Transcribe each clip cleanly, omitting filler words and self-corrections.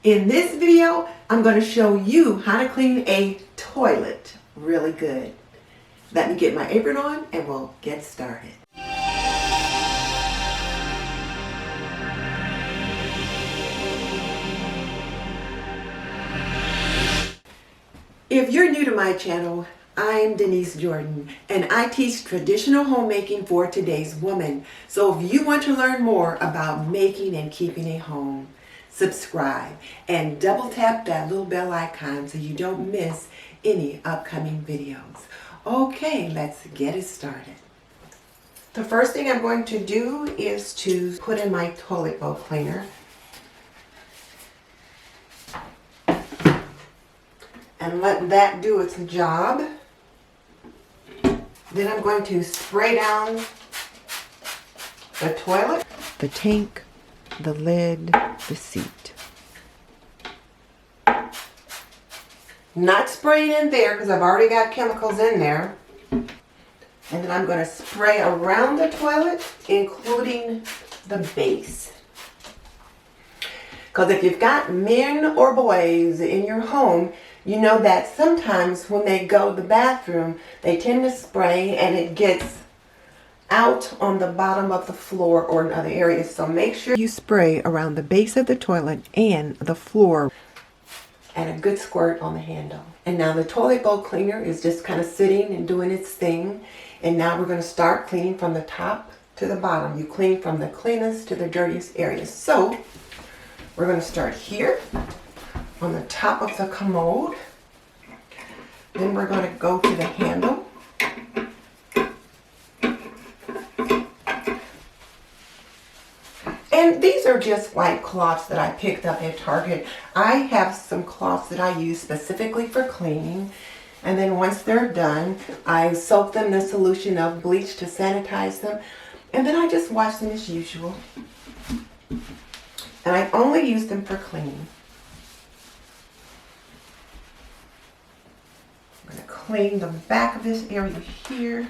In this video, I'm going to show you how to clean a toilet really good. Let me get my apron on and we'll get started. If you're new to my channel, I'm Denise Jordan and I teach traditional homemaking for today's woman. So if you want to learn more about making and keeping a home, subscribe and double tap that little bell icon so you don't miss any upcoming videos. Okay, let's get it started. The first thing I'm going to do is to put in my toilet bowl cleaner. And let that do its job. Then I'm going to spray down the toilet, the tank, the lid, the seat. Not spraying in there because I've already got chemicals in there. And then I'm going to spray around the toilet, including the base. Because if you've got men or boys in your home, you know that sometimes when they go to the bathroom, they tend to spray and it gets out on the bottom of the floor or in other areas. So make sure you spray around the base of the toilet and the floor. And a good squirt on the handle. And now the toilet bowl cleaner is just kind of sitting and doing its thing. And now we're going to start cleaning from the top to the bottom. You clean from the cleanest to the dirtiest areas. So we're going to start here on the top of the commode. Then we're going to go to the handle. And these are just white cloths that I picked up at Target. I have some cloths that I use specifically for cleaning. And then once they're done, I soak them in a solution of bleach to sanitize them. And then I just wash them as usual. And I only use them for cleaning. I'm going to clean the back of this area here.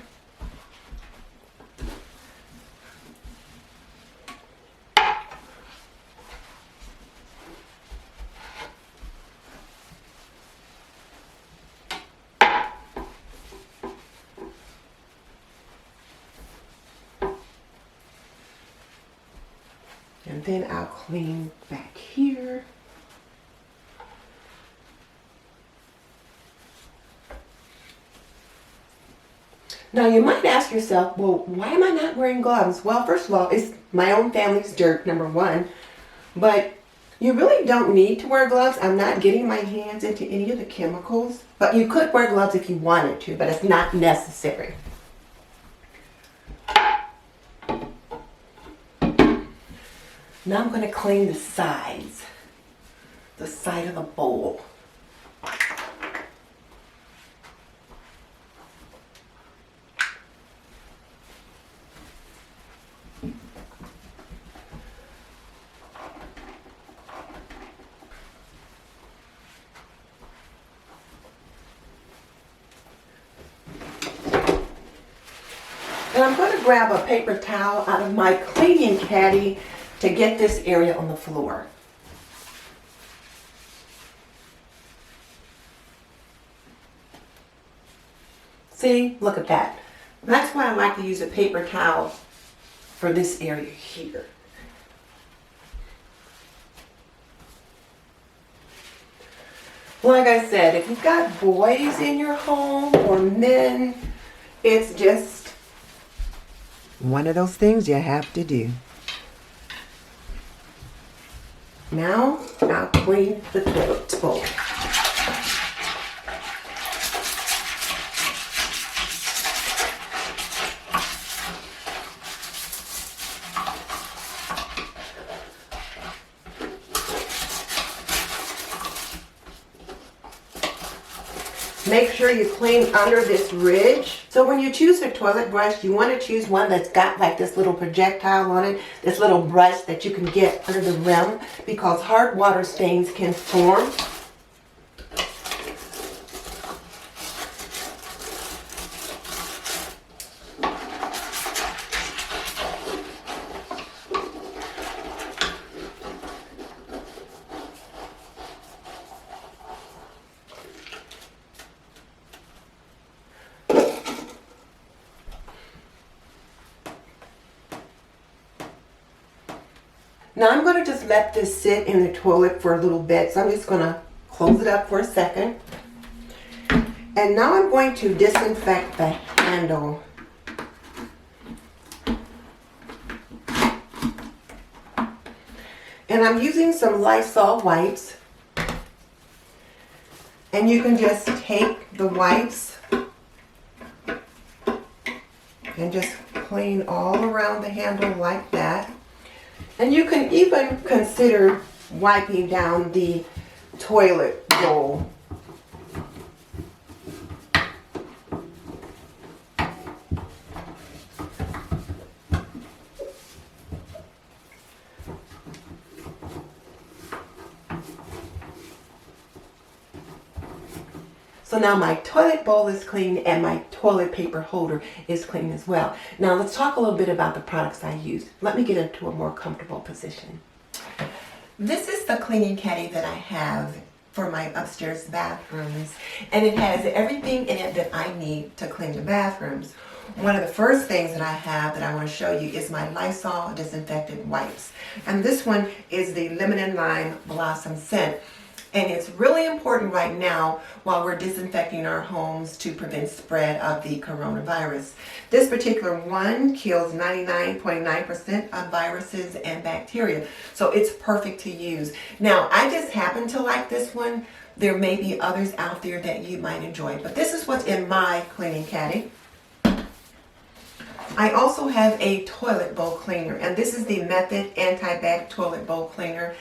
And then I'll clean back here. Now you might ask yourself, well, why am I not wearing gloves? Well, first of all, it's my own family's dirt, number one. But you really don't need to wear gloves. I'm not getting my hands into any of the chemicals. But you could wear gloves if you wanted to, but it's not necessary. Now I'm going to clean the sides, the side of the bowl. And I'm going to grab a paper towel out of my cleaning caddy to get this area on the floor. See, look at that. That's why I like to use a paper towel for this area here. Like I said, if you've got boys in your home or men, it's just one of those things you have to do. Now, I'll clean the toilet bowl. Make sure you clean under this ridge. So when you choose a toilet brush, you want to choose one that's got like this little projectile on it, this little brush that you can get under the rim, because hard water stains can form. Now I'm going to just let this sit in the toilet for a little bit. So I'm just going to close it up for a second. And now I'm going to disinfect the handle. And I'm using some Lysol wipes. And you can just take the wipes and just clean all around the handle like that. And you can even consider wiping down the toilet bowl. So now my toilet bowl is clean and my toilet paper holder is clean as well. Now let's talk a little bit about the products I use. Let me get into a more comfortable position. This is the cleaning caddy that I have for my upstairs bathrooms, and it has everything in it that I need to clean the bathrooms. One of the first things that I have that I want to show you is my Lysol disinfectant wipes. And this one is the Lemon and Lime Blossom Scent. And it's really important right now while we're disinfecting our homes to prevent spread of the coronavirus. This particular one kills 99.9% of viruses and bacteria. So it's perfect to use. Now, I just happen to like this one. There may be others out there that you might enjoy, but this is what's in my cleaning caddy. I also have a toilet bowl cleaner, and this is the Method Anti-Bac Toilet Bowl Cleaner.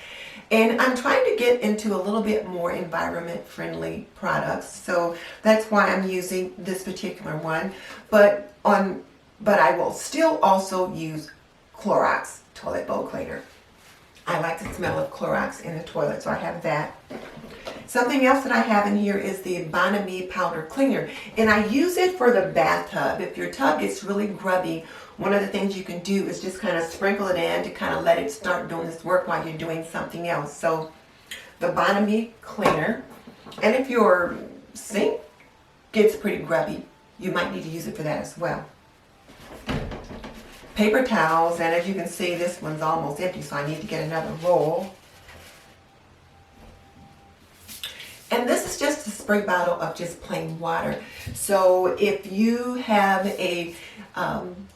And I'm trying to get into a little bit more environment-friendly products, so that's why I'm using this particular one. But I will still also use Clorox Toilet Bowl Cleaner. I like the smell of Clorox in the toilet, so I have that. Something else that I have in here is the Bonami Powder Cleaner, and I use it for the bathtub. If your tub gets really grubby, one of the things you can do is just kind of sprinkle it in to kind of let it start doing this work while you're doing something else. So the Bonami Cleaner. And if your sink gets pretty grubby, you might need to use it for that as well. Paper towels, and as you can see, this one's almost empty, so I need to get another roll. And this is just a spray bottle of just plain water. So if you have a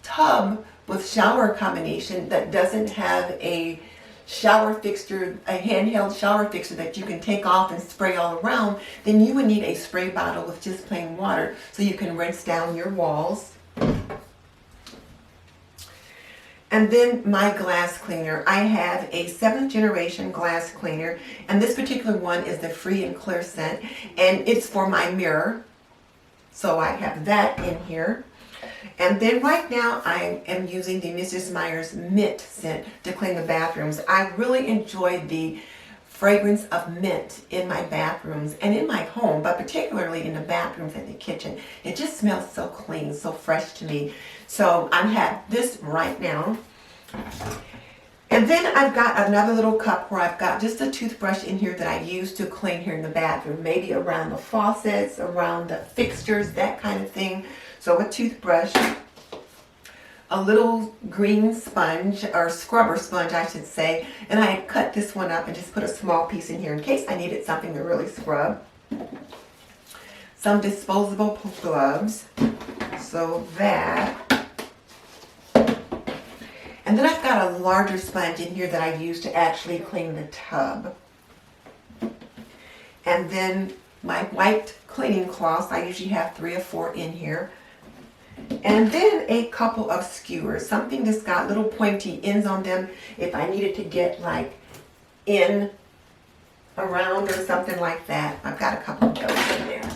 tub with shower combination that doesn't have a shower fixture, a handheld shower fixture that you can take off and spray all around, then you would need a spray bottle with just plain water so you can rinse down your walls. And then my glass cleaner. I have a 7th generation glass cleaner, and this particular one is the Free and Clear scent, and it's for my mirror. So I have that in here. And then right now I am using the Mrs. Meyer's mint scent to clean the bathrooms. I really enjoy the fragrance of mint in my bathrooms and in my home, but particularly in the bathrooms and the kitchen. It just smells so clean, so fresh to me. So I have this right now. And then I've got another little cup where I've got just a toothbrush in here that I use to clean here in the bathroom, maybe around the faucets, around the fixtures, that kind of thing. So a toothbrush, a little green sponge, or scrubber sponge I should say, and I cut this one up and just put a small piece in here in case I needed something to really scrub. Some disposable gloves, so that. And then I've got a larger sponge in here that I use to actually clean the tub. And then my white cleaning cloths, I usually have 3 or 4 in here. And then a couple of skewers, something that's got little pointy ends on them if I needed to get like in, around or something like that. I've got a couple of those in there.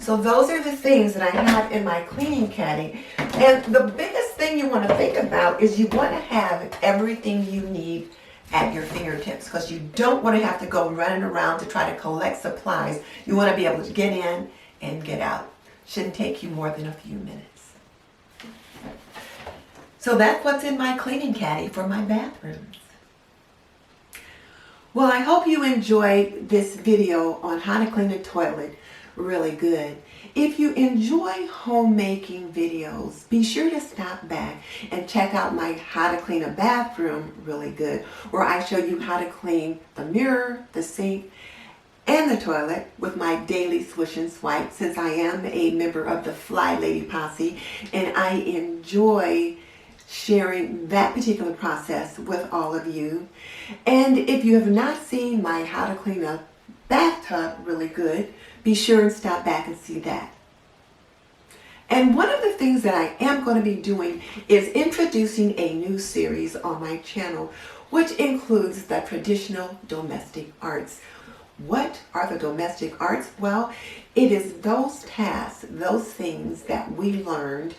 So those are the things that I have in my cleaning caddy. And the biggest thing you want to think about is you want to have everything you need at your fingertips, because you don't want to have to go running around to try to collect supplies. You want to be able to get in and get out. Shouldn't take you more than a few minutes. So that's what's in my cleaning caddy for my bathrooms. Well, I hope you enjoyed this video on how to clean a toilet really good. If you enjoy homemaking videos, be sure to stop back and check out my How to Clean a Bathroom Really Good, where I show you how to clean the mirror, the sink, and the toilet with my daily swish and swipe, since I am a member of the Fly Lady Posse and I enjoy sharing that particular process with all of you. And if you have not seen my How to Clean a Bathtub Really Good, be sure and stop back and see that. And one of the things that I am going to be doing is introducing a new series on my channel, which includes the traditional domestic arts. What are the domestic arts? Well, it is those tasks, those things that we learned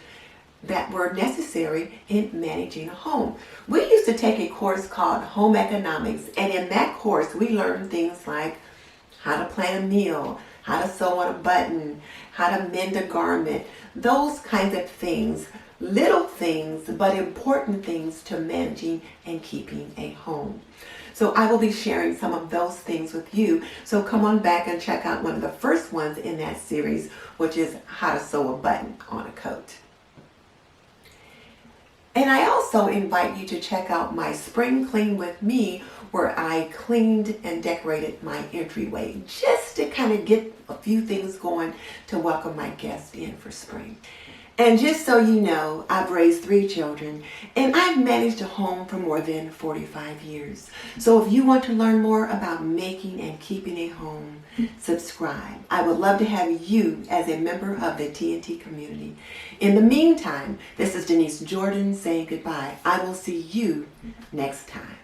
that were necessary in managing a home. We used to take a course called Home Economics, and in that course we learned things like how to plan a meal, how to sew on a button, how to mend a garment, those kinds of things, little things but important things to managing and keeping a home. So I will be sharing some of those things with you. So come on back and check out one of the first ones in that series, which is how to sew a button on a coat. And I also invite you to check out my Spring Clean with Me, where I cleaned and decorated my entryway just to kind of get a few things going to welcome my guests in for spring. And just so you know, I've raised 3 children and I've managed a home for more than 45 years. So if you want to learn more about making and keeping a home, subscribe. I would love to have you as a member of the TNT community. In the meantime, this is Denise Jordan saying goodbye. I will see you next time.